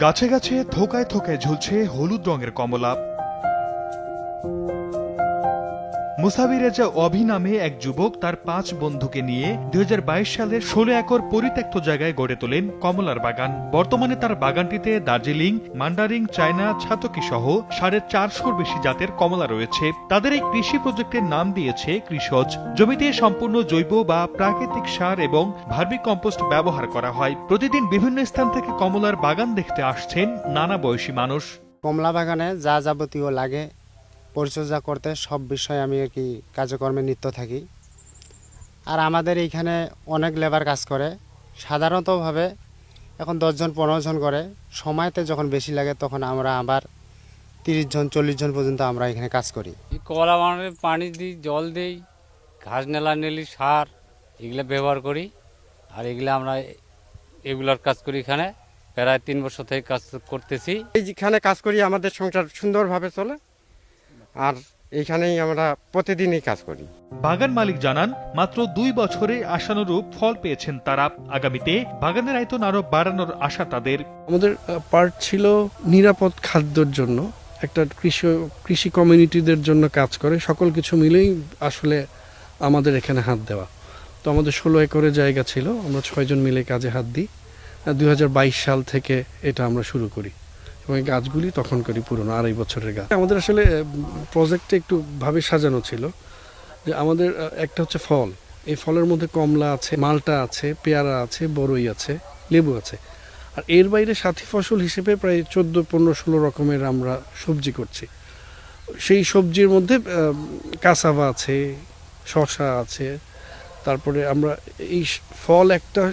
গাছে গাছে থোকায় থোকায় ঝুলছে হলুদ রঙের কমলা। মুসাবি রেজা অভি নামে এক যুবক তার 5 বন্ধুকে নিয়ে 2022 সালের 16 একর পরিত্যক্ত জায়গায় গড়ে তোলেন কমলার বাগান। বর্তমানে তার বাগানটিতে দার্জিলিং, মান্ডারিং, চায়না, ছাতকি সহ 450-র বেশি জাতের কমলা রয়েছে। তাদের এই কৃষি প্রজেক্টের নাম দিয়েছে কৃষজ। জমিতে সম্পূর্ণ জৈব বা প্রাকৃতিক সার এবং ভার্মি কম্পোস্ট ব্যবহার করা হয়। প্রতিদিন বিভিন্ন স্থান থেকে কমলার বাগান দেখতে আসছেন নানা বয়সী মানুষ। কমলা বাগানে যা যাবতীয় লাগে পরিচর্যা করতে সব বিষয়ে আমি আর কি কার্যক্রমে নিত্য থাকি। আর আমাদের এইখানে অনেক লেবার কাজ করে, সাধারণতভাবে এখন 10 জন 15 জন করে। সময়তে যখন বেশি লাগে তখন আমরা আবার 30 জন 40 জন পর্যন্ত আমরা এখানে কাজ করি। কলা বাগানে পানি দিই, জল দিই, ঘাস নেলি সার এগুলো ব্যবহার করি। আর এগুলার কাজ করি এখানে প্রায় 3 বছর থেকে কাজ করতেছি। এইখানে কাজ করি, আমাদের সংসার সুন্দরভাবে চলে। আর এইখানেই আমরা প্রতিদিনই কাজ করি। বাগান মালিক জানান, মাত্র 2 বছরে আশানুরূপ ফল পেয়েছেন তারা। আগামীতে বাগানের আয়তন আরো বাড়ানোর আশা তাদের। আমাদের পার্ট ছিল নিরাপদ খাদ্যের জন্য, একটা কৃষি কমিউনিটিদের জন্য কাজ করে। সকল কিছু মিলেই আসলে আমাদের এখানে হাত দেওয়া। তো আমাদের 16 একরে জায়গা ছিল, আমরা 6 জন মিলে কাজে হাত দিই। 2022 সাল থেকে এটা আমরা শুরু করি এবং এই গাছগুলি তখন করি পুরনো 2.5 বছরের গাছ। আমাদের আসলে প্রজেক্টে একটু ভাবে সাজানো ছিল যে আমাদের একটা হচ্ছে ফল, এই ফলের মধ্যে কমলা আছে, মালটা আছে, পেয়ারা আছে, বড়ই আছে, লেবু আছে। আর এর বাইরে সাথী ফসল হিসেবে প্রায় 14, 15, 16 রকমের আমরা সবজি করছি। সেই সবজির মধ্যে কাসাবা আছে, শসা আছে, তারপরে আমরা এই ফল একটা,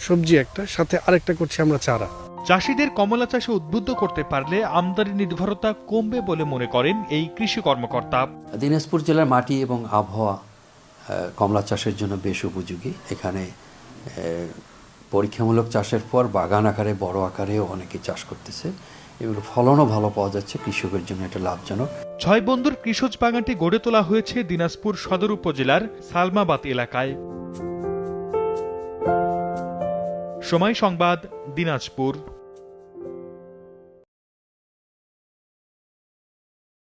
সবজি একটা, সাথে আরেকটা করছি আমরা চারা। চাষিদের কমলা চাষে উদ্বুদ্ধ করতে পারলে আমদানি নির্ভরতা কমবে বলে মনে করেন এই কৃষি কর্মকর্তা। দিনাজপুর জেলার মাটি এবং আবহাওয়া কমলা চাষের জন্য বেশ উপযোগী। এখানে পরীক্ষামূলক চাষের পর বাগান আকারে, বড় আকারেও অনেকে চাষ করতেছে। এগুলো ফলনও ভালো পাওয়া যাচ্ছে, কৃষকের জন্য এটা লাভজনক। 6 বন্ধুর কৃষজ বাগানটি গড়ে তোলা হয়েছে দিনাজপুর সদর উপজেলার সালমাবাদ এলাকায়। সময় সংবাদ, দিনাজপুর।